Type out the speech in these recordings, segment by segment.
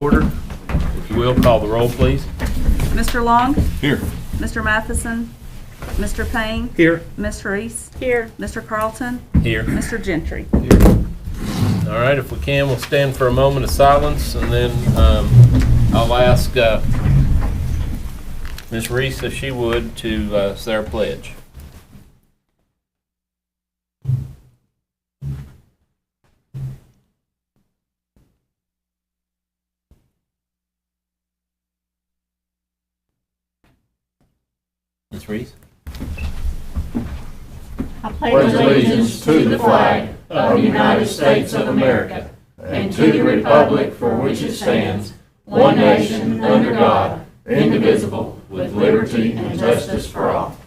Order. If you will, call the roll, please. Mr. Long? Here. Mr. Matheson? Mr. Payne? Here. Ms. Reese? Here. Mr. Carlton? Here. Mr. Gentry? All right, if we can, we'll stand for a moment of silence, and then I'll ask Ms. Reese, if she would, to say our pledge. Ms. Reese? I pledge allegiance to the flag of the United States of America and to the republic for which it stands, one nation, under God, indivisible, with liberty and justice for all.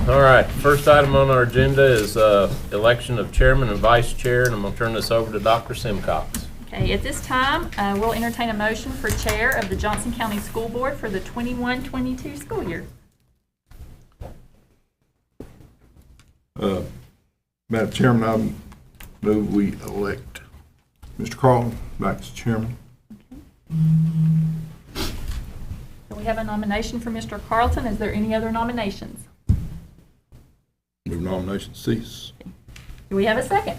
All right, first item on our agenda is election of chairman and vice chair, and I'm going to turn this over to Dr. Simcox. Okay, at this time, we'll entertain a motion for chair of the Johnson County School Board for the 21-22 school year. Madam Chairman, I move we elect Mr. Carlton back as chairman. So we have a nomination for Mr. Carlton. Is there any other nominations? Move nomination cease. Do we have a second?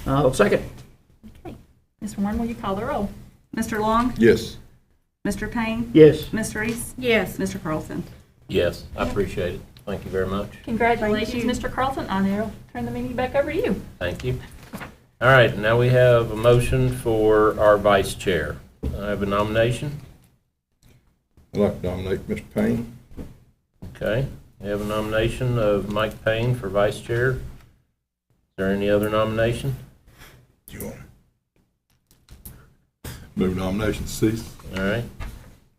I'll second. Okay. Ms. Warren, will you call the roll? Mr. Long? Yes. Mr. Payne? Yes. Ms. Reese? Yes. Mr. Carlton? Yes, I appreciate it. Thank you very much. Congratulations, Mr. Carlton. I now turn the meeting back over to you. Thank you. All right, now we have a motion for our vice chair. I have a nomination. I'd like to nominate Mr. Payne. Okay, we have a nomination of Mike Payne for vice chair. Is there any other nomination? Do you want to move nomination cease? All right,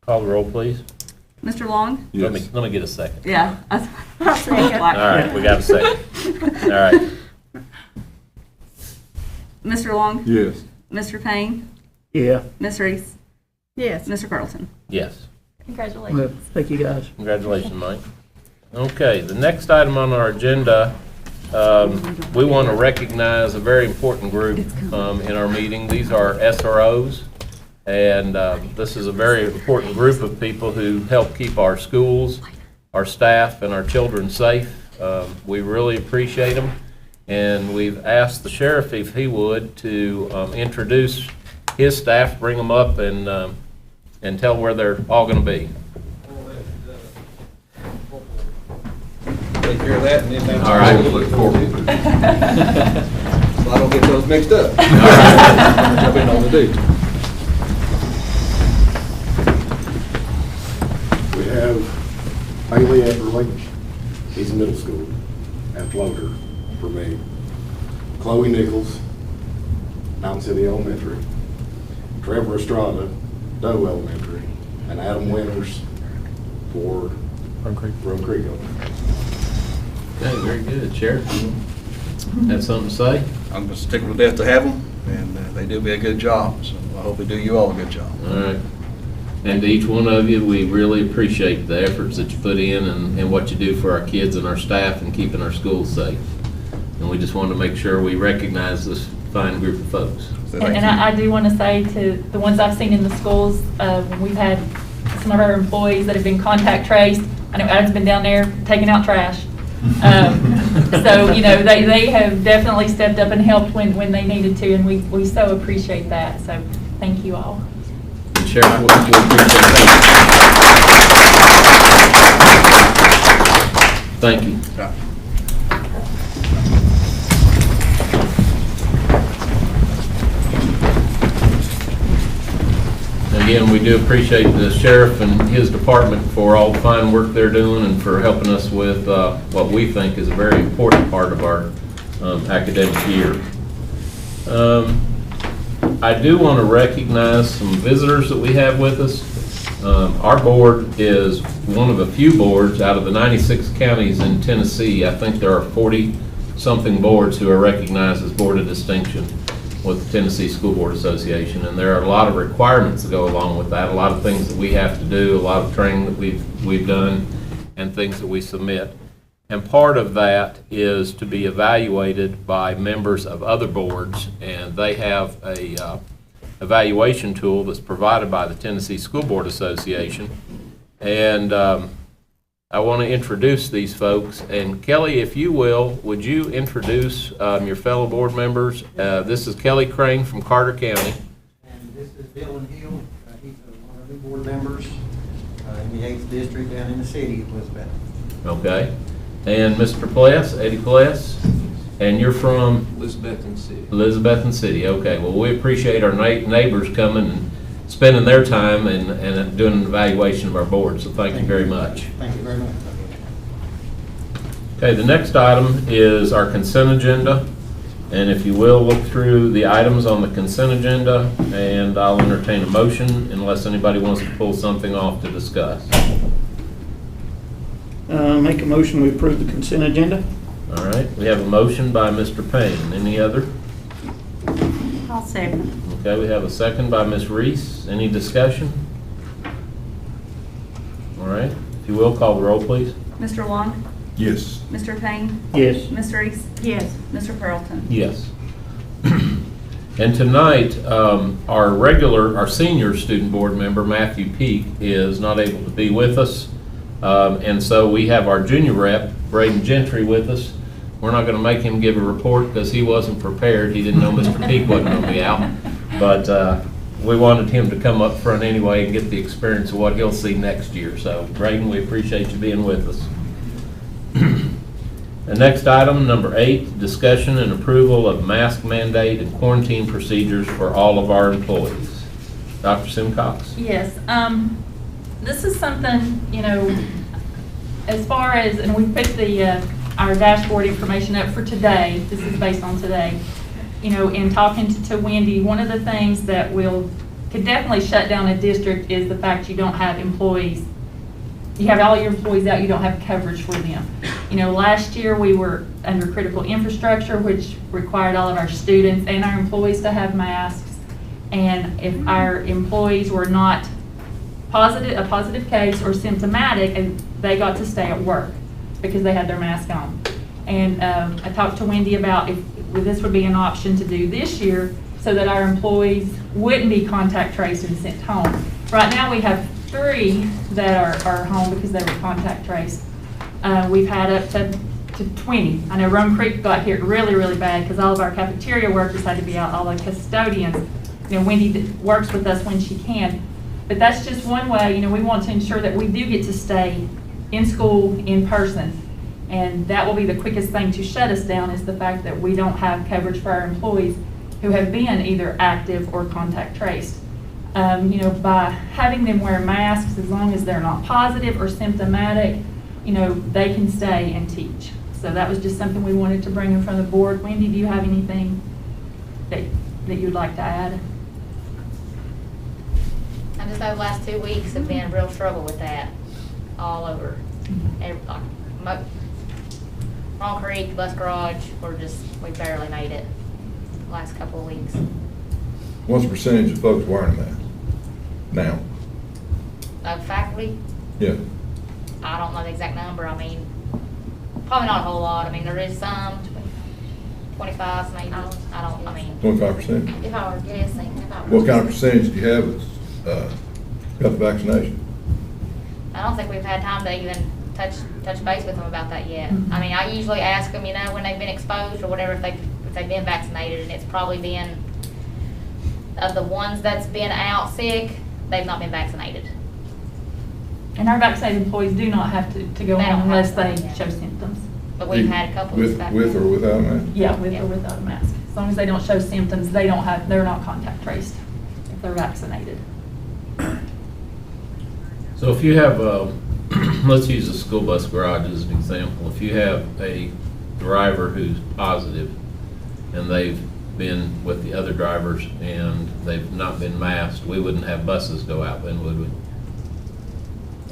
call the roll, please. Mr. Long? Yes. Let me get a second. Yeah. All right, we got a second. All right, Mr. Long? Yes. Mr. Payne? Yeah. Ms. Reese? Yes. Mr. Carlton? yes. Congratulations. Well, thank you, guys. Congratulations, Mike. Okay, the next item on our agenda, we want to recognize a very important group in our meeting. These are SROs, and this is a very important group of people who help keep our schools, our staff, and our children safe. We really appreciate them, and we've asked the sheriff if he would to introduce his staff, bring them up, and tell where they're all going to be. Take care of that and then. All right. Look forward to it. So I don't get those mixed up. I've been on the do. We have Bailey Everly, he's in middle school, and Floater for me. Chloe Nichols, Mountain City Elementary. Trevor Estrada, Doe Elementary, and Adam Winters for Rome Creek Elementary. Okay, very good. Sheriff, you have something to say? I'm going to stick with death to have them, and they do me a good job, so I hope they do you all a good job. All right. And to each one of you, we really appreciate the efforts that you put in and what you do for our kids and our staff and keeping our schools safe. And we just want to make sure we recognize this fine group of folks. So thank And you. I do want to say to the ones I've seen in the schools, we've had some of our employees that have been contact traced. I know Adam's been down there taking out trash. So, you know, they have definitely stepped up and helped when they needed to, and we so appreciate that. So thank you all. And Sheriff, we appreciate that. Thank you. Yeah. Again, we do appreciate the sheriff and his department for all the fine work they're doing and for helping us with what we think is a very important part of our academic year. I do want to recognize some visitors that we have with us. Our board is one of a few boards out of the 96 counties in Tennessee. I think there are 40-something boards who are recognized as Board of Distinction with the Tennessee School Board Association, and there are a lot of requirements that go along with that, a lot of things that we have to do, a lot of training that we've done, and things that we submit. And part of that is to be evaluated by members of other boards, and they have a evaluation tool that's provided by the Tennessee School Board Association. And I want to introduce these folks. And Kelly, if you will, would you introduce your fellow board members? This is Kelly Crane from Carter County. And this is Dylan Hill. He's one of our new board members in the 8th District down in the city of Elizabeth. Okay. And Mr. Pless, Eddie Pless, and you're from? Elizabethan City. Elizabethan City, okay. Well, we appreciate our neighbors coming and spending their time and doing an evaluation of our board, so thank you very much. Thank you very much. Okay, the next item is our consent agenda, and if you will, look through the items on the consent agenda, and I'll entertain a motion unless anybody wants to pull something off to discuss. Make a motion, we approve the consent agenda. All right, we have a motion by Mr. Payne. Any other? I'll second. Okay, we have a second by Ms. Reese. Any discussion? All right, if you will, call the roll, please. Mr. Long? Yes. Mr. Payne? Yes. Ms. Reese? Yes. Mr. Carlton? Yes. And tonight, our senior student board member, Matthew Peak, is not able to be with us. And so we have our junior rep, Braden Gentry, with us. We're not going to make him give a report because he wasn't prepared. He didn't know Mr. Peak wasn't going to be out. But we wanted him to come up front anyway and get the experience of what he'll see next year. So, Braden, we appreciate you being with us. The next item, number 8, discussion and approval of mask mandate and quarantine procedures for all of our employees. Dr. Simcox? Yes, this is something, you know, as far as, and we put our dashboard information up for today, this is based on today, you know, in talking to Wendy, one of the things that could definitely shut down a district is the fact you don't have employees. You have all your employees out, you don't have coverage for them. You know, last year we were under critical infrastructure, which required all of our students and our employees to have masks. And if our employees were not a positive case or symptomatic, and they got to stay at work because they had their mask on. And I talked to Wendy about if this would be an option to do this year so that our employees wouldn't be contact traced and sent home. Right now we have 3 that are home because they were contact traced. We've had up to 20. I know Rome Creek got hit really, really bad because all of our cafeteria workers had to be out, all the custodians. You know, Wendy works with us when she can. But that's just one way, you know, we want to ensure that we do get to stay in school in person. And that will be the quickest thing to shut us down is the fact that we don't have coverage for our employees who have been either active or contact traced. You know, by having them wear masks, as long as they're not positive or symptomatic, you know, they can stay and teach. So that was just something we wanted to bring in front of the board. Wendy, do you have anything that you'd like to add? I just know the last 2 weeks have been a real struggle with that all over. Wrong Creek, Bus Garage, we barely made it the last couple of weeks. What's the percentage of folks wearing a mask now? Of faculty, Yeah. I don't know the exact number. I mean, probably not a whole lot. I mean, there is some, 25 maybe. I mean. 25%? If I were guessing. What kind of percentage do you have that's got the vaccination? I don't think we've had time to even touch base with them about that yet. I mean, I usually ask them, you know, when they've been exposed or whatever, if they've been vaccinated, and it's probably been, of the ones that's been out sick, they've not been vaccinated. And our vaccinated employees do not have to go They home don't unless have they to, yeah. show symptoms. But we've had a couple of With or without a mask? Yeah, with or without a mask. As long as they don't show symptoms, they're not contact traced if they're vaccinated. So if you have, let's use the school bus garage as an example. If you have a driver who's positive and they've been with the other drivers and they've not been masked, we wouldn't have buses go out then, would we?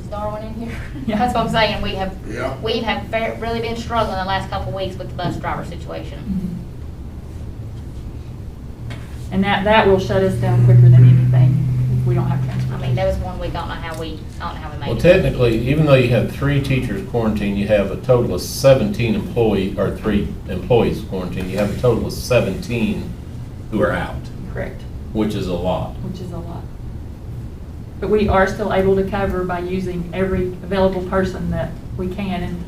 Is Darwin in here? Yeah. That's what I'm saying. We have really been struggling the last couple of weeks with the bus driver situation. And that will shut us down quicker than anything if we don't have transportation. I mean, there was one week, I don't know how we made it. Well, technically, even though you have 3 teachers quarantined, you have a total of 17 3 employees quarantined, you have a total of 17 who are out, Correct, which is a lot. which is a lot. But we are still able to cover by using every available person that we can. And,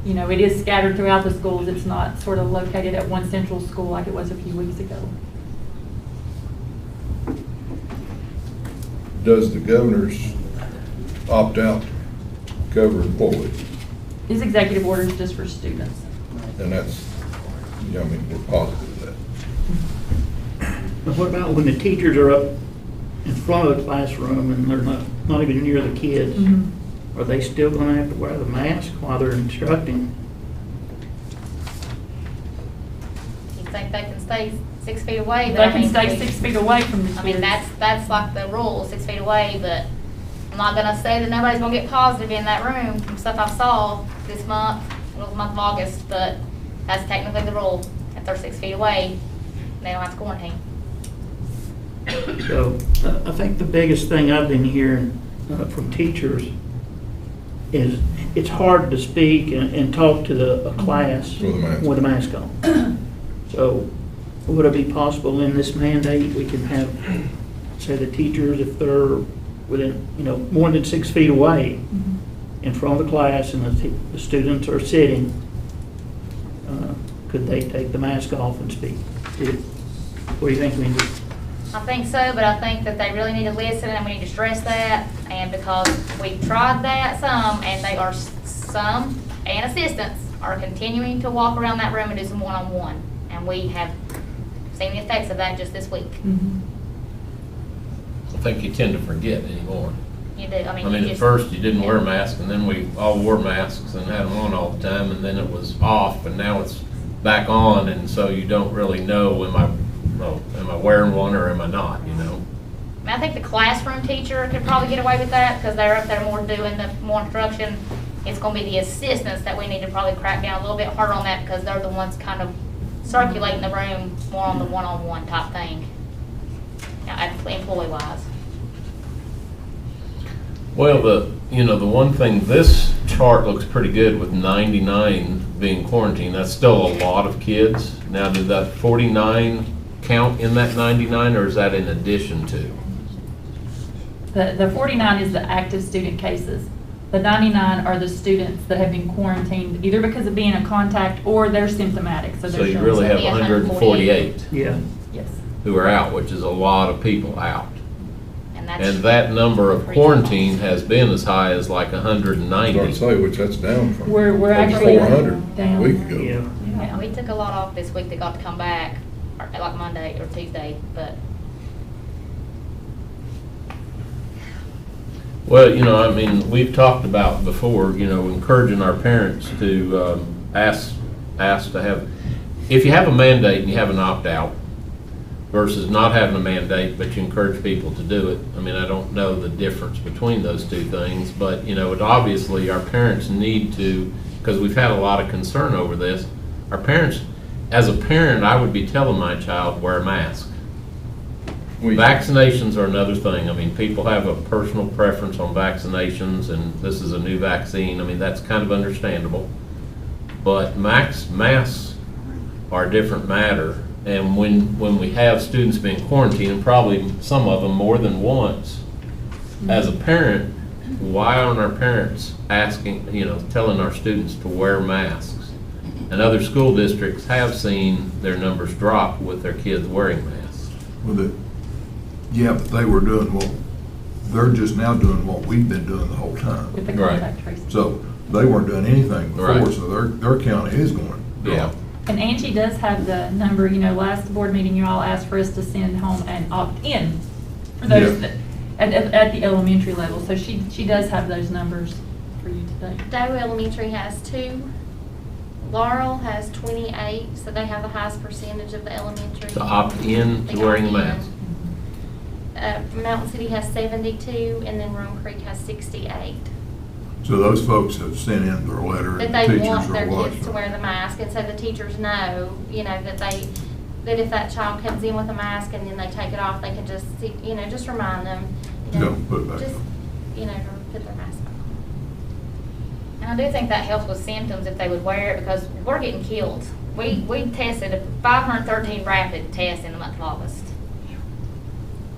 you know, it is scattered throughout the schools. It's not sort of located at one central school like it was a few weeks ago. Does the governor's opt-out cover employees? His executive order is just for students. And that's, yeah, I mean, we're positive of that. But what about when the teachers are up in front of the classroom and they're not even near the kids? Mhm. Are they still gonna have to wear the mask while they're instructing? You think they can stay 6 feet away? They but I can mean, stay we- 6 feet away from the kids. I mean, that's like the rule, 6 feet away, but I'm not gonna say that nobody's gonna get positive in that room from stuff I saw this month, it was the month of August, but that's technically the rule. If they're 6 feet away, they don't have to quarantine. So I think the biggest thing I've been hearing from teachers is it's hard to speak and talk to a class With a mask. on. So would it be possible in this mandate, we can have, say, the teachers, if they're within, you know, more than 6 feet away in front of the class and the students are sitting, could they take the mask off and speak? What do you think, Lindsay? I think so, but I think that they really need to listen, and we need to stress that, and because we've tried that some, and they are, some, and assistants are continuing to walk around that room and do some one-on-one, and we have seen the effects of that just this week. Mhm. I think you tend to forget anymore. You do, I mean, I mean, you at just. first you didn't wear masks, and then we all wore masks and had them on all the time, and then it was off, and now it's back on, and so you don't really know, am I wearing one or am I not, you know? I mean, I think the classroom teacher could probably get away with that, because they're up there more doing the more instruction. It's gonna be the assistants that we need to probably crack down a little bit harder on that, because they're the ones kind of circulating the room more on the one-on-one type thing. Now, employee-wise. Well, the one thing, this chart looks pretty good with 99 being quarantined. That's still a lot of kids. Now, did that 49 count in that 99, or is that in addition to? The 49 is the active student cases. The 99 are the students that have been quarantined either because of being in contact or they're symptomatic. So So they're you showing really have Yeah, 148 Yeah. Yes. who are out, which is a lot of people out. And that's. And that number of quarantine has been as high as like Start to 190. say, which that's down from. We're over actually 400 a down. week ago. Yeah. Yeah, we took a lot off this week that got to come back, or like Monday or Tuesday, but Well, I mean, we've talked about before, encouraging our parents to ask to have, if you have a mandate and you have an opt-out versus not having a mandate, but you encourage people to do it. I mean, I don't know the difference between those two things, but, it obviously, our parents need to, because we've had a lot of concern over this, our parents, as a parent, I would be telling my child, wear a mask. Vaccinations are another thing. I mean, people have a personal preference on vaccinations, and this is a new vaccine. I mean, that's kind of understandable. But masks are a different matter. And when we have students being quarantined, and probably some of them more than once, as a parent, why aren't our parents asking, telling our students to wear masks? And other school districts have seen their numbers drop with their kids wearing masks. Well, yeah, but they were doing they're just now doing what we've been doing the whole time. With the Right. contact tracing. So they weren't doing anything before, Right. so their county is going Yeah. down. And Angie does have the number, last board meeting, you all asked for us to send home an opt-in for those Yeah. that, at the elementary level. So she does have those numbers for you today. Doe Elementary has 2. Laurel has 28, so they have the highest percentage of the elementary. To opt in to wearing a mask. Mountain City has 72, and then Rome Creek has 68. So those folks have sent in their letter, That and they the teachers want their are watching. kids to wear the mask, and so the teachers know, that if that child comes in with a mask and then they take it off, they can just, just remind them, Don't put it back Just, on. you know, put their mask on. And I do think that helps with symptoms if they would wear it, because we're getting killed. We tested 513 rapid tests in the month of August.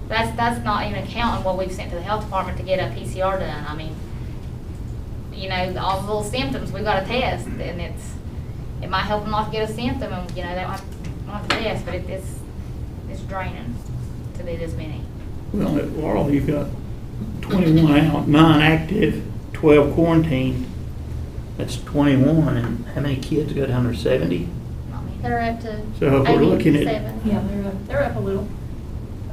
That's not even counting what we've sent to the health department to get a PCR done. I mean, you know, all the little symptoms, we've got to test, and it might help them not to get a symptom, and, you know, they don't have to test, but it's draining to do this many. Well, at Laurel, you've got 21 out, 9 active, 12 quarantined. That's 21, and how many kids go down there, 70? They're up to So if we're looking at- 87. Yeah, they're up a little.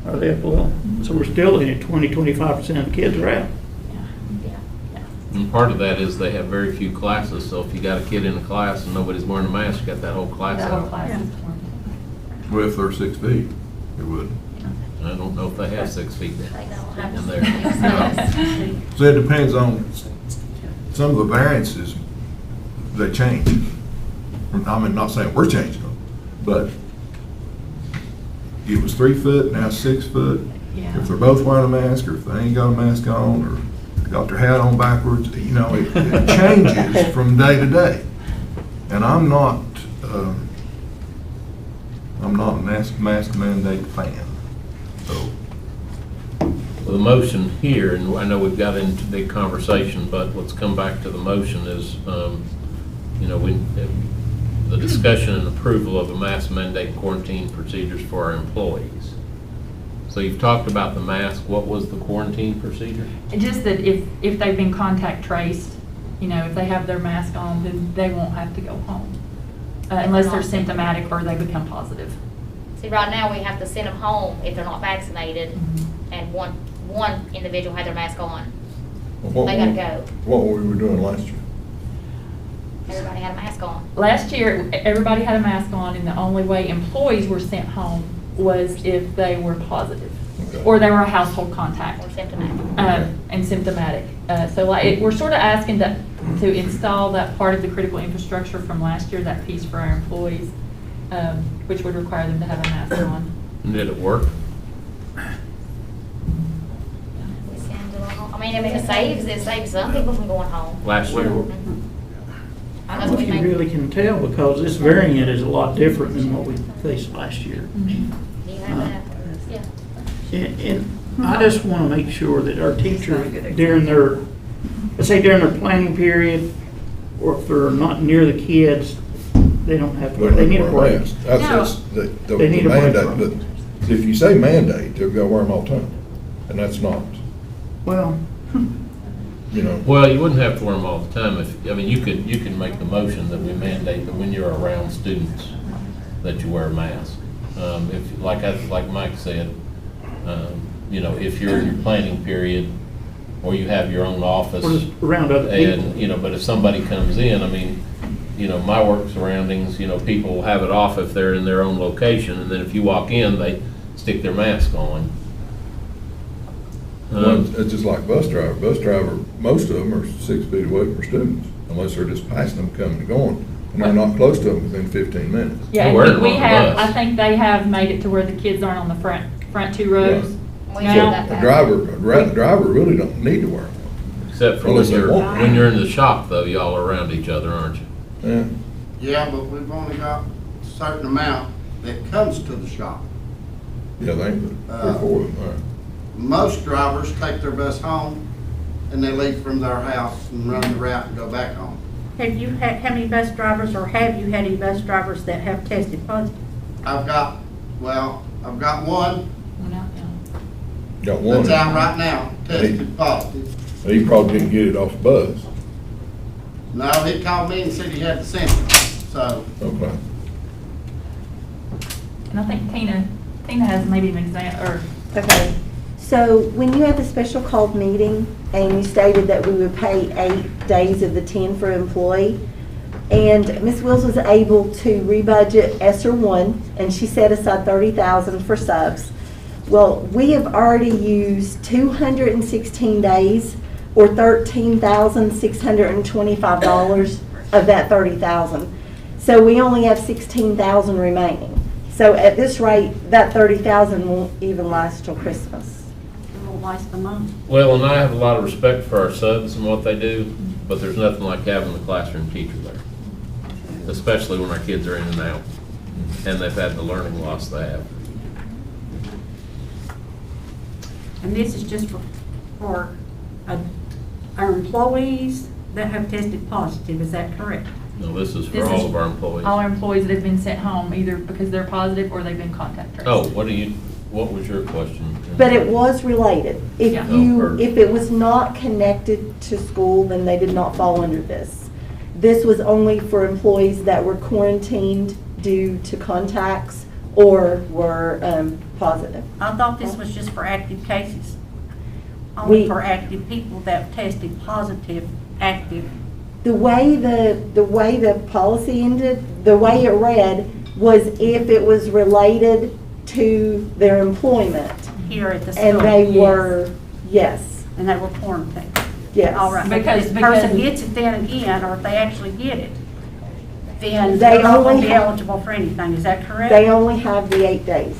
Are they up a little? So we're still looking at 20-25% of the kids are out. Yeah. And part of that is they have very few classes, so if you got a kid in a class and nobody's wearing a mask, you got that whole class That whole out. class is Well, if they're 6 feet, it would. I don't know if they have 6 feet They don't have in to there. use masks. So it depends on, some of the variances, they change. I mean, not saying we're changing them, but it was 3 foot, now it's 6 foot. Yeah. If they're both wearing a mask, or if they ain't got a mask on, or got their hat on backwards, you know, it changes from day to day. And I'm not a mask mandate fan, so. Well, the motion here, and I know we've got into big conversation, but let's come back to the motion is, you know, the discussion and approval of a mask mandate quarantine procedures for our employees. So you've talked about the mask. What was the quarantine procedure? Just that if they've been contact traced, you know, if they have their mask on, then they won't have to go home. Unless they're symptomatic or they become positive. See, right now, we have to send them home if they're not vaccinated, and one individual had their mask on. They gotta go. What we were doing last year? Everybody had a mask on. Last year, everybody had a mask on, and the only way employees were sent home was if they were positive, Okay. or they were a household contact. Or symptomatic. And symptomatic. So like, we're sort of asking to install that part of the critical infrastructure from last year, that piece for our employees, which would require them to have a mask on. And did it work? We send them home. I mean, it saves some people from going home. Last year? I don't know if you really can tell, because this variant is a lot different than what we faced last year. Do you have that? Yeah. And I just want to make sure that our teachers, during their, let's say during their planning period, or if they're not near the kids, they don't have to, they need a break. That's the They need a break mandate, from but it. if you say mandate, they'll go wear them all the time, and that's not, Well, you know. Well, you wouldn't have to wear them all the time. I mean, you can make the motion that we mandate that when you're around students, that you wear a mask. If, like Mike said, you know, if you're in your planning period, or you have your own office. or just around other people. And, you know, but if somebody comes in, I mean, you know, my work surroundings, you know, people have it off if they're in their own location, and then if you walk in, they stick their mask on. It's just like bus driver. Bus driver, most of them are 6 feet away from students, unless they're just passing them coming and going, and they're not close to them within 15 minutes. Yeah, We're and we on the have, bus. I think they have made it to where the kids aren't on the front 2 rows. We Now- have that The back. driver really don't need to wear them. Except for Unless they want. when you're in the shop, though, y'all are around each other, aren't you? Yeah. Yeah, but we've only got a certain amount that comes to the shop. Yeah, they ain't but 3 or 4 of them, all right. Most drivers take their bus home and they leave from their house and run the route and go back home. Have you had, how many bus drivers, or have you had any bus drivers that have tested positive? I've got one Well, now, Got one. that's out right now, tested positive. He probably didn't get it off the bus. No, he called me and said he had the symptoms, so. Okay. And I think Tina has maybe an example, or, Okay, so when you have a special called meeting and you stated that we would pay 8 days of the 10 for employee, and Ms. Wills was able to rebudget ESSER 1, and she set aside $30,000 for subs. Well, we have already used 216 days, or $13,625 of that $30,000. So we only have $16,000 remaining. So at this rate, that $30,000 won't even last till Christmas. twice a month. Well, and I have a lot of respect for our subs and what they do, but there's nothing like having the classroom teacher there, especially when our kids are in and out, and they've had the learning loss they have. And this is just for our employees that have tested positive, is that correct? No, this is for This all is of our employees. All our employees that have been sent home, either because they're positive or they've been contact traced. Oh, what was your question? But it was related. If Yeah. if it was not connected to school, then they did not fall under this. This was only for employees that were quarantined due to contacts or were positive. I thought this was just for active cases. Only We- for active people that tested positive, active. The way the policy ended, the way it read was if it was related to their employment. Here at the school. And they yes. were, yes, And they were quarantined. yes. All right, but Because- if the person because- gets it then again, or if they actually get it, then They they're not going only to be have- eligible for anything, is that correct? They only have the 8 days.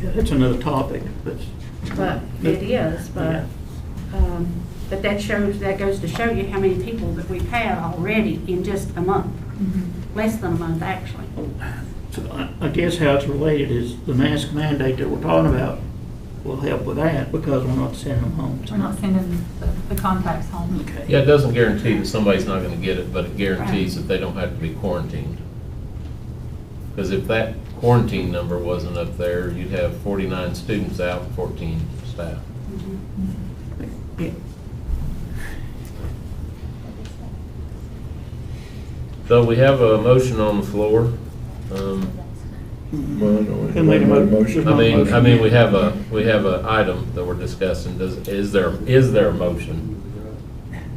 Yeah, that's another topic, but. But it is, Yeah. but that shows, that goes to show you how many people that we've had already in just a month. Less than a month, actually. So I guess how it's related is the mask mandate that we're talking about will help with that because we're not sending them home. We're not sending the contacts home. Okay. Yeah, it doesn't guarantee that somebody's not gonna get it, but it guarantees that they don't have to be quarantined. Because if that quarantine number wasn't up there, you'd have 49 students out and 14 staff. Yeah. So we have a motion on the floor. Who made a motion? I mean, we have a item that we're discussing. Is there a motion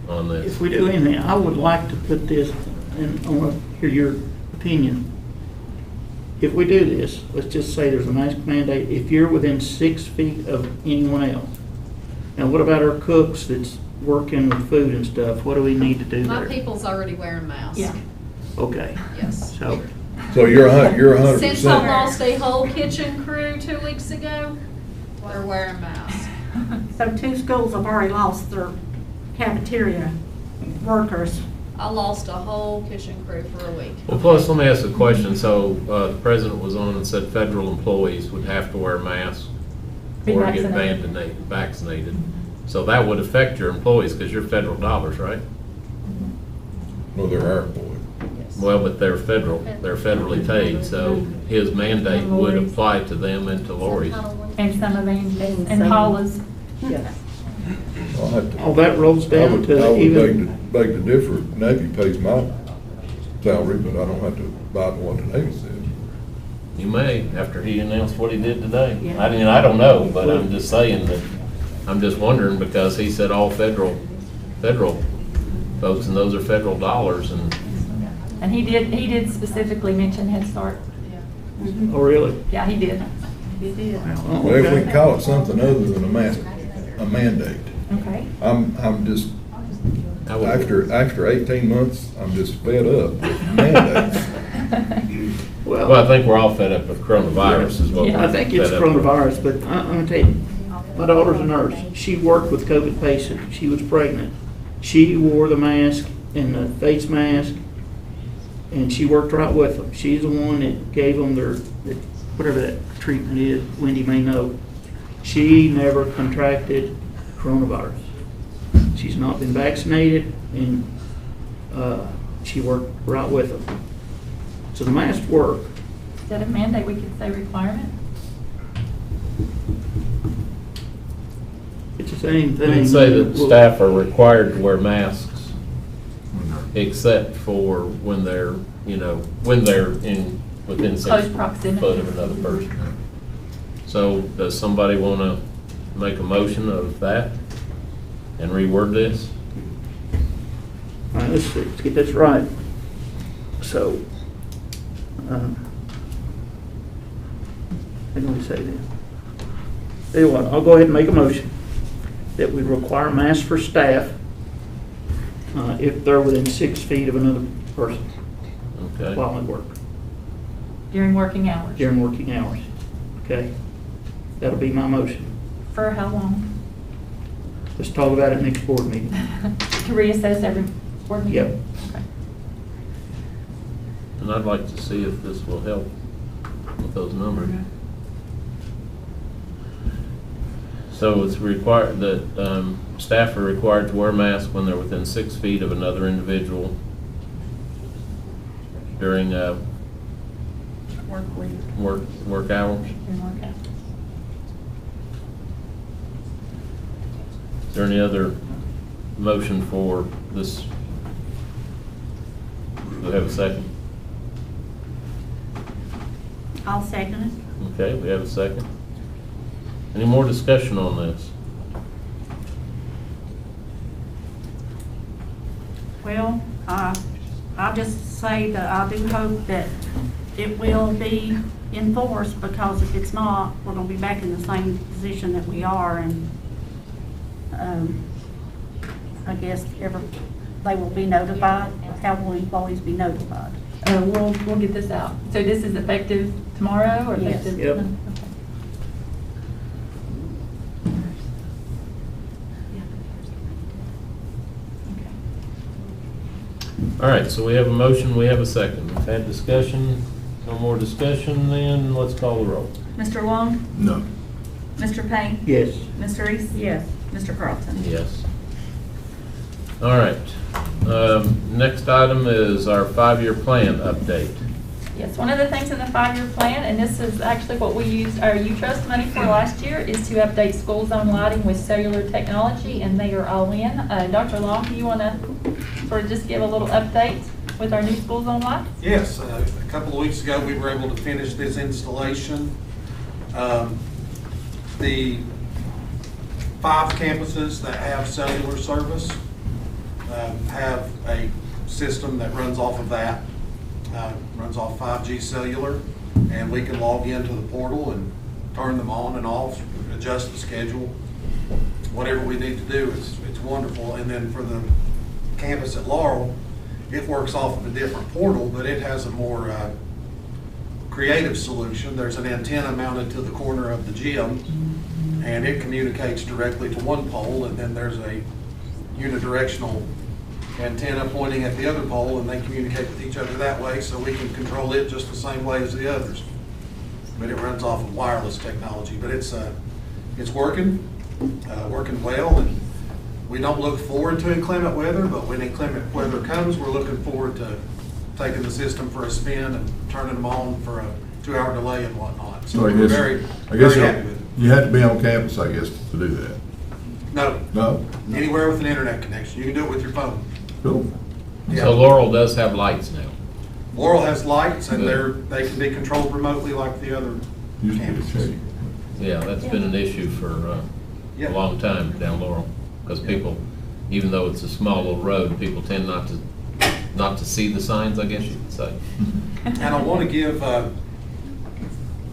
on this? If we do anything, I would like to put this, and I want to hear your opinion. If we do this, let's just say there's a mask mandate, if you're within 6 feet of anyone else. Now, what about our cooks that's working with food and stuff? What do we need to do My there? people's already wearing masks. Yeah. Okay, Yes. so, So you're 100%. Since I lost a whole kitchen crew 2 weeks ago, they're wearing masks. So 2 schools have already lost their cafeteria workers. I lost a whole kitchen crew for a week. Well, plus, let me ask a question. So the president was on and said federal employees would have to wear masks Be or get vaccinated. vaccinated. So that would affect your employees because you're federal dollars, right? Well, they're our employees. Well, but they're federally paid, so his mandate would apply to them and to Lori's. And some of Angie's and some- Paula's. Yes. I'll have to- all that rolls I down would to even, beg to differ. Navy pays my salary, but I don't have to abide by what the Navy says. You may, after he announced what he did today. Yeah. I mean, I don't know, but I'm just saying that, I'm just wondering because he said all federal folks, and those are federal dollars, and And he did specifically mention Head Start. oh, really? Yeah, he did. It is. Oh, Well, if we okay. can call it something other than a mandate. Okay. I'm just, I would. after 18 months, I'm just fed up with mandates. Well, I think we're all fed up with coronavirus is what we're Yeah. I think it's fed up with. coronavirus, but I'm gonna tell you, my daughter's a nurse. She worked with COVID patients. She was pregnant. She wore the mask and the face mask, and she worked right with them. She's the one that gave them whatever that treatment is, Wendy may know. She never contracted coronavirus. She's not been vaccinated, and she worked right with them. So the masks work. Instead of mandate, we could say requirement. It's the same We thing. can say that staff are required to wear masks, except for when they're, within 6 Close proximity. foot of another person. So does somebody want to make a motion of that and reword this? All right, let's see, let's get this right. So, how do we say that? Tell you what, I'll go ahead and make a motion that we require masks for staff if they're within 6 feet of another person Okay. while at work, During working hours. during working hours. Okay? That'll be my motion. For how long? Let's talk about it next board meeting. To reassess every board meeting? Yep. Okay. And I'd like to see if this will help with those numbers. So it's required that staff are required to wear masks when they're within 6 feet of another individual during Work week. work hours. and work hours. Is there any other motion for this? Do we have a second? I'll second it. Okay, we have a second. Any more discussion on this? Well, I'll just say that I do hope that it will be enforced, because if it's not, we're gonna be back in the same position that we are, and, I guess they will be notified. How will employees be notified? We'll get this out. So this is effective tomorrow or Yes. effective? Yep. Okay. All right, so we have a motion, we have a second. We've had discussion, no more discussion, then let's call the roll. Mr. Long? No. Mr. Payne? Yes. Ms. Reese? Yes. Mr. Carlton? Yes. All right, next item is our 5-year plan update. Yes, one of the things in the 5-year plan, and this is actually what we used our U-Trust money for last year, is to update school zone lighting with cellular technology, and they are all in. Dr. Long, do you want to sort of just give a little update with our new school zone lights? Yes, a couple of weeks ago, we were able to finish this installation. The 5 campuses that have cellular service have a system that runs off of that. Runs off 5G cellular, and we can log into the portal and turn them on and off, adjust the schedule, whatever we need to do. It's wonderful. And then for the campus at Laurel, it works off of a different portal, but it has a more creative solution. There's an antenna mounted to the corner of the gym, and it communicates directly to one pole, and then there's a unidirectional antenna pointing at the other pole, and they communicate with each other that way, so we can control it just the same way as the others. But it runs off of wireless technology. But it's working well, and we don't look forward to inclement weather, but when inclement weather comes, we're looking forward to taking the system for a spin and turning them on for a 2-hour delay and whatnot. So I we're guess, very happy with it. you have to be on campus, I guess, to do that. No, No? anywhere with an internet connection. You can do it with your phone. Cool. Yeah. So Laurel does have lights now. Laurel has lights, and Good. they can be controlled remotely like the other Used to be a campuses. shade. Yeah, that's been an issue for a Yeah. long time down Laurel, because people, even though it's a small little road, people tend not to see the signs, I guess you could say. And I want to give,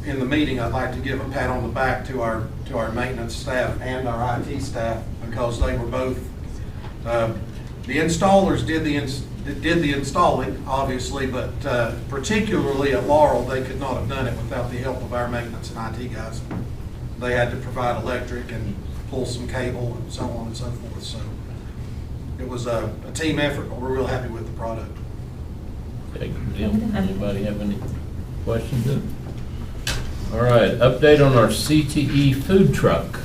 in the meeting, I'd like to give a pat on the back to our maintenance staff and our IT staff, because they were both, the installers did the installing, obviously, but particularly at Laurel, they could not have done it without the help of our maintenance and IT guys. They had to provide electric and pull some cable and so on and so forth. So it was a team effort, but we're real happy with the product. Okay, good deal. Anybody have any questions? All right, update on our CTE food truck.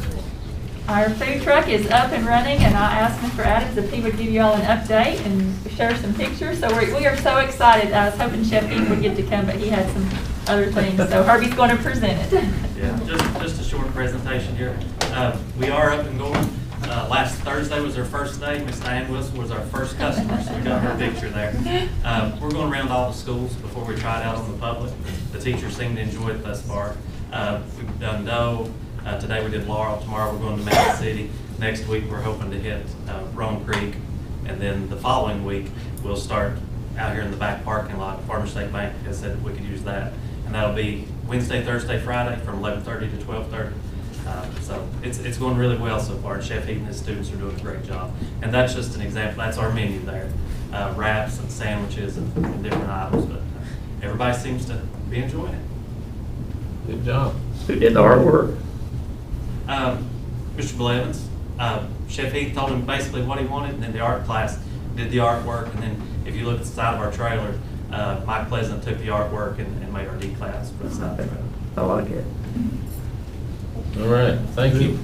Our food truck is up and running, and I asked Mr. Adams if he would give you all an update and share some pictures. So we are so excited. I was hoping Chef Heath would get to come, but he had some other things. So Herbie's going to present it. Yeah, just a short presentation here. We are up and going. Last Thursday was our first day. Miss Diane Wilson was our first customer, so we got her picture there. We're going around all the schools before we try it out on the public. The teachers seem to enjoy it thus far. We've done Doe. Today we did Laurel. Tomorrow we're going to Mountain City. Next week we're hoping to hit Rome Creek. And then the following week we'll start out here in the back parking lot. Farmers State Bank has said we could use that. And that'll be Wednesday, Thursday, Friday from 11:30 to 12:30. So it's going really well so far. Chef Heath and his students are doing a great job. And that's just an example. That's our menu there. Wraps and sandwiches and different items. But everybody seems to be enjoying it. Good job. Who did the artwork? Mr. Blevins, Chef Heath told him basically what he wanted, and then the art class did the artwork, and then if you look at the side of our trailer, Mike Pleasant took the artwork and made our decals for the side of the trailer. I like it. All right, thank you.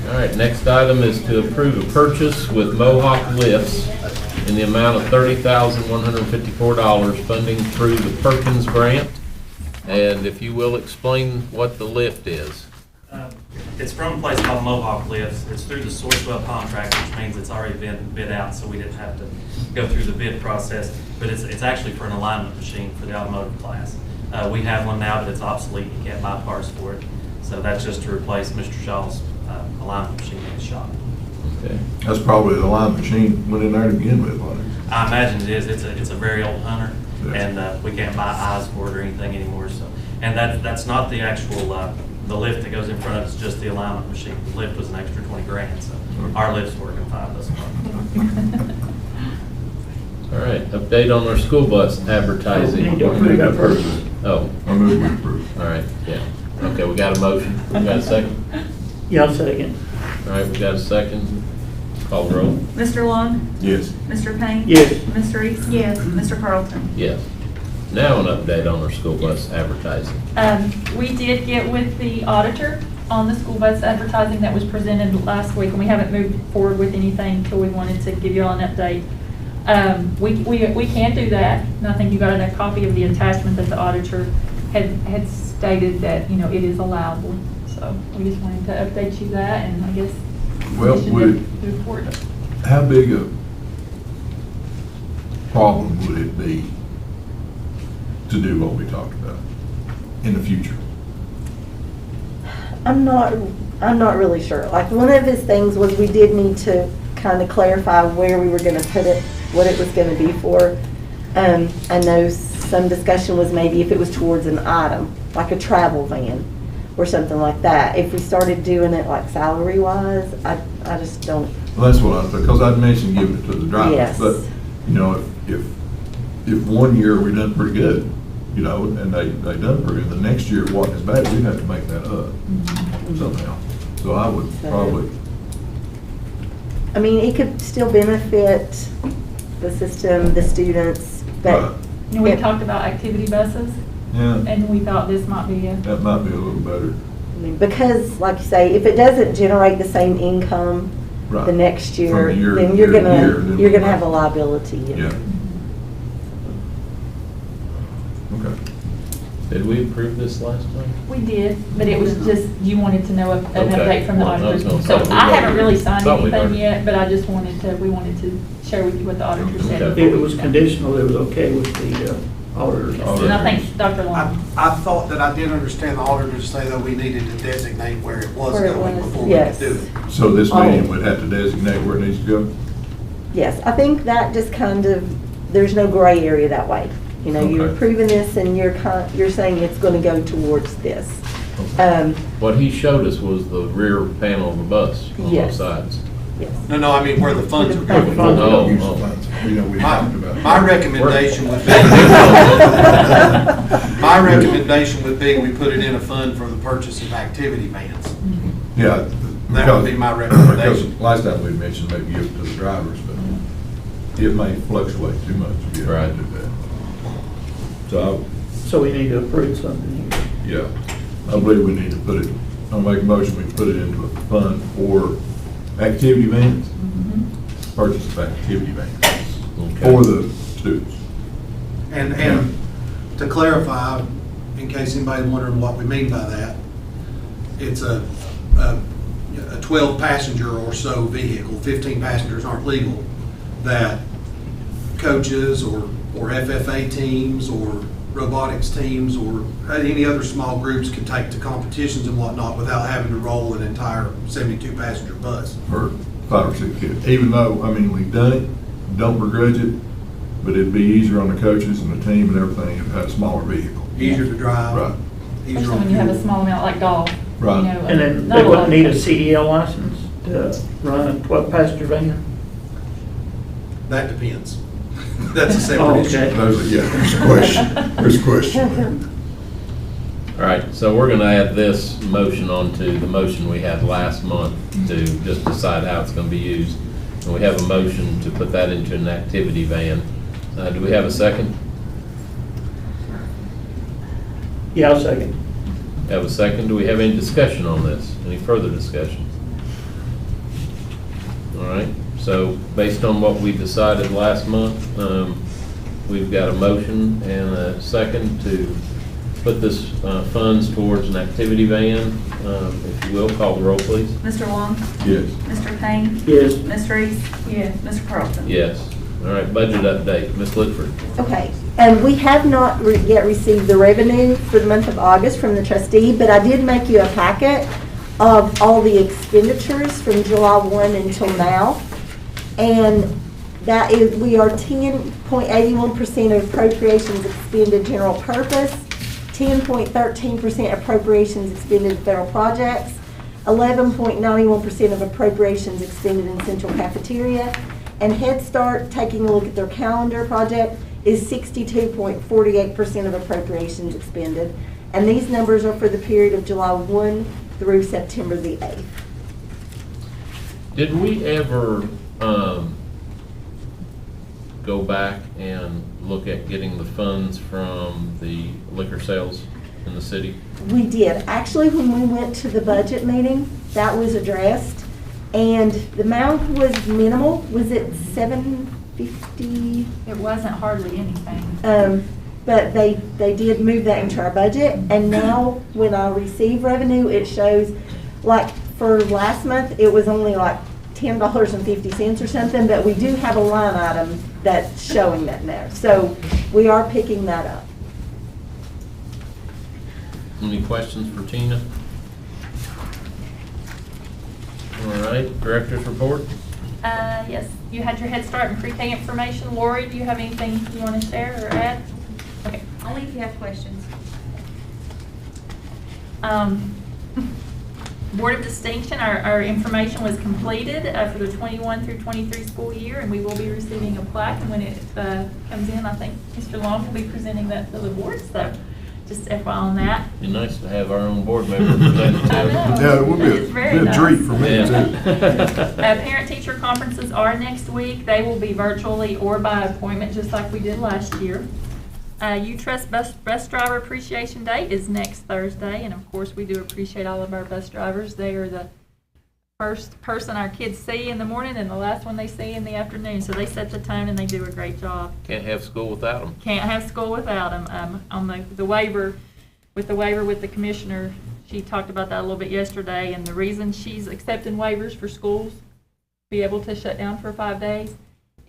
All right, next item is to approve a purchase with Mohawk Lifts in the amount of $30,154 funding through the Perkins Grant. And if you will, explain what the lift is. It's from a place called Mohawk Lifts. It's through the Sourcewell contract, which means it's already been bid out, so we didn't have to go through the bid process. But it's actually for an alignment machine for the automotive class. We have one now, but it's obsolete. You can't buy parts for it. So that's just to replace Mr. Shaw's alignment machine in his shop. Okay. That's probably the line machine went in there to begin with, wasn't it? I imagine it is. It's a very old Hunter, Yeah. and we can't buy eyes for it or anything anymore. So, and that's not the actual the lift that goes in front of it's just the alignment machine. The lift was an extra 20 grand, so our lift's working fine this month. All right, update on our school bus advertising. We need to approve that purchase. Oh, I move we approve. all right, yeah. Okay, we got a motion. We got a second? Yeah, I'll second. All right, we got a second. Call the roll. Mr. Long? Yes. Mr. Payne? Yes. Ms. Reese? Yes. Mr. Carlton? Yes. Now an update on our school bus advertising. We did get with the auditor on the school bus advertising that was presented last week, and we haven't moved forward with anything until we wanted to give you all an update. We can do that, and I think you got a copy of the attachment that the auditor had stated that, you know, it is allowable. So we just wanted to update you that, and I guess Well, we should would it- move forward. How big a problem would it be to do what we talked about in the future? I'm not really sure. Like, one of his things was we did need to kind of clarify where we were gonna put it, what it was gonna be for. I know some discussion was maybe if it was towards an item, like a travel van or something like that. If we started doing it like salary-wise, I just don't. Well, that's what because I'd mentioned giving it to the drivers. Yes. But, you know, if one year we done pretty good, you know, and they done pretty good, the next year it wasn't as bad, we'd have to make that up somehow. So I would probably. I mean, it could still benefit the system, the students, but. You know, we talked about activity buses, Yeah, and we thought this might be a. that might be a little better. I mean, because, like you say, if it doesn't generate the same income Right. the next From year, year then to you're year to year, gonna, then you're we'll gonna have a have- liability. Yeah. Okay. Did we approve this last time? We did, but it was just, you wanted to know an Okay. update from the Well, I was auditors. gonna So say, I haven't really signed thought we anything heard. yet, but I just we wanted to share with you what the auditor said. Okay. If it was conditional, it was okay with the auditors. And I think Dr. Long. I thought that I did understand the auditor to say that we needed to designate where it was Where it going was, before yes. we could do it. So this Oh. meeting would have to designate where it needs to go? Yes, I think that just kind of, there's no gray area that way. You know, you're Okay. approving this and you're saying it's gonna go towards this. What he showed us was the rear panel of the bus on both Yes. sides. Yes. No, I mean where the funds are Where the going. funds We don't Oh, use the oh. funds. You know, we talked about. My recommendation would be, my recommendation would be we put it in a fund for the purchase of activity vans. Yeah. That would be my recommendation. Because last time we mentioned maybe give it to the drivers, but it may fluctuate too much. if you Right. do that. So, So we need to approve something here. yeah, I believe we need to put it, I'll make a motion, we put it into a fund for activity vans, purchase of activity vans Okay. for the students. And to clarify, in case anybody's wondering what we mean by that, it's a 12-passenger or so vehicle, 15 passengers aren't legal, that coaches or FFA teams or robotics teams or any other small groups can take to competitions and whatnot without having to roll an entire 72-passenger bus. For 5 or 6 kids, even though, I mean, we've done it, don't begrudge it, but it'd be easier on the coaches and the team and everything if it had a smaller vehicle. Easier to drive. Right. Easier Especially on when you have a fuel. small amount like golf. Right. You know, And then not they a lot wouldn't of need a coaches. CDL license to run a 12-passenger van? That depends. That's a Oh, separate issue. okay. Those are, yeah, there's a question, there's a question. All right, so we're gonna add this motion onto the motion we had last month to just decide how it's gonna be used. And we have a motion to put that into an activity van. Do we have a second? Yeah, I'll second. Have a second. Do we have any discussion on this? Any further discussion? All right, so based on what we decided last month, we've got a motion and a second to put this funds towards an activity van. If you will, call the roll, please. Mr. Long? Yes. Mr. Payne? Yes. Ms. Reese? Yes. Mr. Carlton? Yes. All right, budget update. Ms. Litford. Okay, we have not yet received the revenue for the month of August from the trustee, but I did make you a packet of all the expenditures from July 1 until now. And that is, we are 10.81% of appropriations expended general purpose, 10.13% appropriations expended federal projects, 11.91% of appropriations expended in central cafeteria, and Head Start, taking a look at their calendar project, is 62.48% of appropriations expended. And these numbers are for the period of July 1 through September the 8th. Did we ever go back and look at getting the funds from the liquor sales in the city? We did. Actually, when we went to the budget meeting, that was addressed, and the amount was minimal. Was it $750? It wasn't hardly anything. But they did move that into our budget, and now when I receive revenue, it shows, like, for last month, it was only like $10.50 or something, but we do have a line item that's showing that now. So we are picking that up. Any questions for Tina? All right, director's report? Yes, you had your Head Start and pre-K information. Lori, do you have anything you want to share or add? Okay. Only if you have questions. Board of Distinction, our information was completed for the 21 through 23 school year, and we will be receiving a plaque. And when it comes in, I think Mr. Long will be presenting that to the board. So just FYI on that. Be nice to have our own board member present it to I know. us. Yeah, it would be It's very a treat nice. for me, too. Parent-teacher conferences are next week. They will be virtually or by appointment, just like we did last year. U-Trust Bus Driver Appreciation Day is next Thursday, and of course, we do appreciate all of our bus drivers. They are the first person our kids see in the morning and the last one they see in the afternoon, so they set the tone and they do a great job. Can't have school without them. Can't have school without them. On the waiver with the commissioner, she talked about that a little bit yesterday, and the reason she's accepting waivers for schools to be able to shut down for 5 days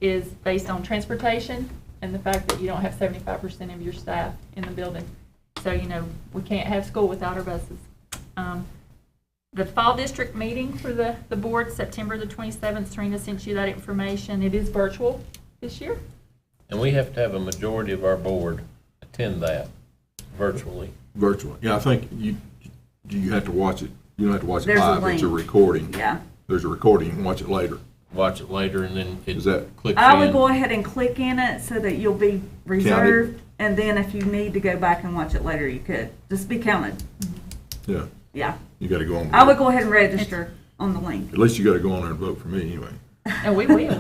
is based on transportation and the fact that you don't have 75% of your staff in the building. So, we can't have school without our buses. The fall district meeting for the board, September the 27th, Serena sent you that information. It is virtual this year. And we have to have a majority of our board attend that virtually. Virtually. Yeah, I think you have to watch it. You don't have to watch it There's a live. It's a link. recording. Yeah. There's a recording. You can watch it later. Watch it later, and then it Is that- clicks I would in. go ahead and click in it so that you'll be reserved, and then if you need to go back and watch it later, you could. Just be counted. Yeah. Yeah. You got to go on. I would go ahead and register on the link. At least you got to go on there and vote for me anyway. And we will.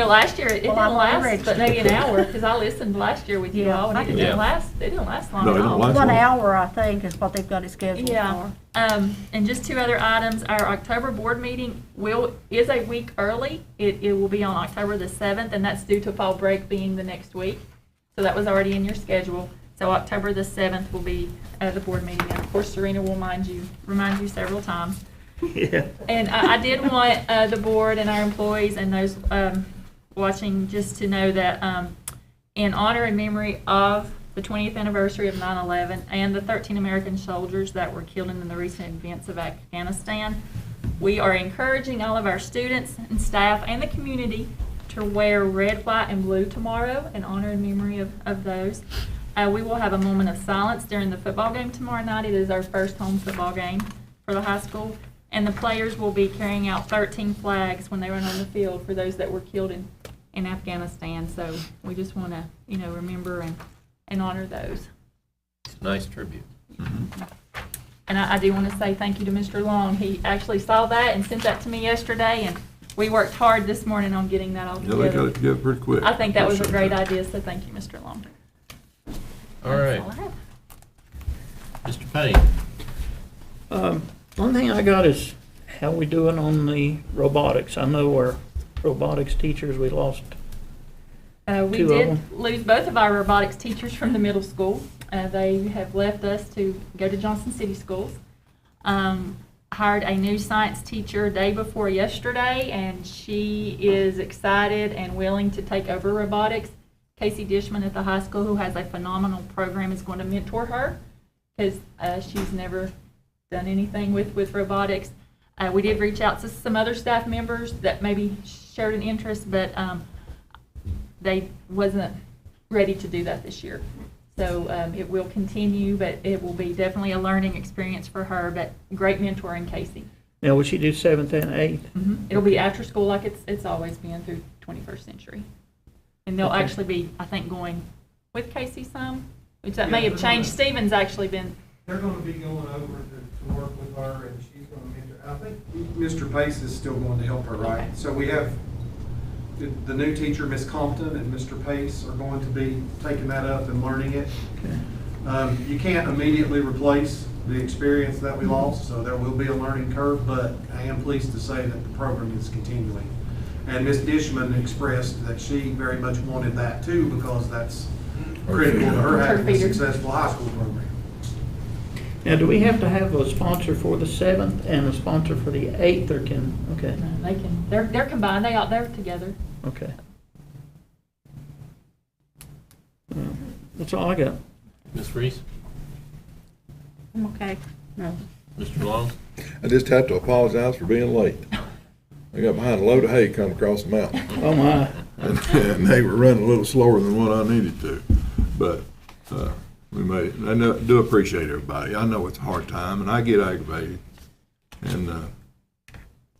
Last year, it didn't last, but maybe an hour, because I listened last year with you all, and it didn't last long No, it at didn't all. last. 1 hour, I think, is what they've got it scheduled Yeah. for. And just two other items. Our October board meeting is a week early. It will be on October the 7th, and that's due to fall break being the next week. So that was already in your schedule. So October the 7th will be the board meeting. And of course, Serena will remind you several times. Yeah. And I did want the board and our employees and those watching just to know that in honor and memory of the 20th anniversary of 9/11 and the 13 American soldiers that were killed in the recent events of Afghanistan, we are encouraging all of our students and staff and the community to wear red, white, and blue tomorrow in honor and memory of those. We will have a moment of silence during the football game tomorrow night. It is our first home football game for the high school. And the players will be carrying out 13 flags when they run on the field for those that were killed in Afghanistan. So we just want to, remember and honor those. It's a nice tribute. And I do want to say thank you to Mr. Long. He actually saw that and sent that to me yesterday, and we worked hard this morning on getting that all Yeah, they got together. it together pretty quick. I think that was a Appreciate great that. idea, so thank you, Mr. Long. All right, That's all I have. Mr. Payne. One thing I got is how we doing on the robotics? I know our robotics teachers, we lost. We Two of did them. lose both of our robotics teachers from the middle school. They have left us to go to Johnson City Schools. Hired a new science teacher day before yesterday, and she is excited and willing to take over robotics. Casey Dishman at the high school, who has a phenomenal program, is going to mentor her because she's never done anything with robotics. We did reach out to some other staff members that maybe showed an interest, but they wasn't ready to do that this year. So it will continue, but it will be definitely a learning experience for her, but great mentoring, Casey. Now, will she do 7th and 8th? It'll be after school like it's always been through 21st century. And they'll Okay. actually be, I think, going with Casey some, which that may have changed. Stephen's actually been, They're gonna be going over to work with her, and she's gonna mentor. I think Mr. Pace is still going to help her, right? Okay. So we have the new teacher, Ms. Compton, and Mr. Pace are going to be taking that up and learning it. You can't immediately replace the experience that we lost, so there will be a learning curve, but I am pleased to say that the program is continuing. And Ms. Dishman expressed that she very much wanted that too, because that's critical to her having a successful high school program. Now, do we have to have a sponsor for the 7th and a sponsor for the 8th, or can, okay, they can, they're combined, they're together. okay. That's all I got. Ms. Reese? I'm okay. No. Mr. Long? I just have to apologize for being late. I got behind a load of hay coming across the mountain. Oh, my. And they were running a little slower than what I needed to. But we made it. I do appreciate everybody. I know it's a hard time, and I get aggravated. And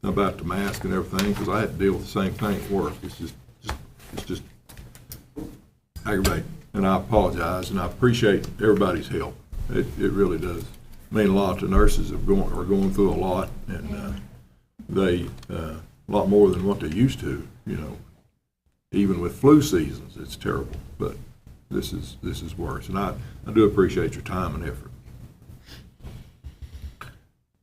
about the mask and everything, because I had to deal with the same thing at work. It's just aggravating. And I apologize, and I appreciate everybody's help. It really does mean a lot. The nurses are going through a lot, and they a lot more than what they used to. You know, even with flu seasons, it's terrible. But this is worse, and I do appreciate your time and effort.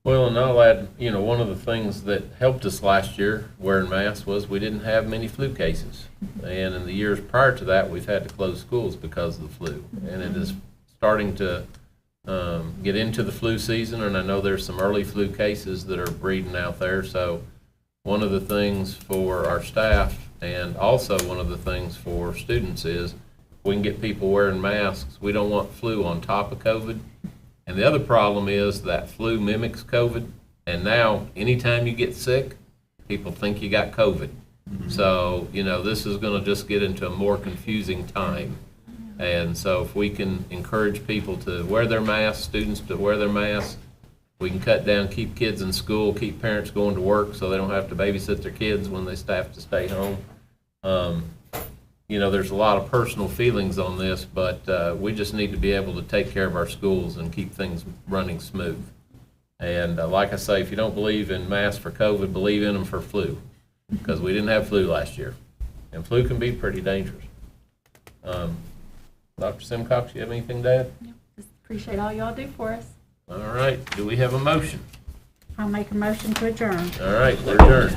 Well, and I'll add, one of the things that helped us last year wearing masks was we didn't have many flu cases. And in the years prior to that, we've had to close schools because of the flu. And it is starting to get into the flu season, and I know there's some early flu cases that are breeding out there. So one of the things for our staff and also one of the things for students is we can get people wearing masks. We don't want flu on top of COVID. And the other problem is that flu mimics COVID, and now anytime you get sick, people think you got COVID. So, this is going to just get into a more confusing time. And so if we can encourage people to wear their masks, students to wear their masks, we can cut down, keep kids in school, keep parents going to work so they don't have to babysit their kids when they have to stay home. There's a lot of personal feelings on this, but we just need to be able to take care of our schools and keep things running smooth. And like I say, if you don't believe in masks for COVID, believe in them for flu, because we didn't have flu last year. And flu can be pretty dangerous. Dr. Simcox, you have anything to add? Just appreciate all y'all do for us. All right, do we have a motion? I'll make a motion to adjourn. All right, we're adjourned.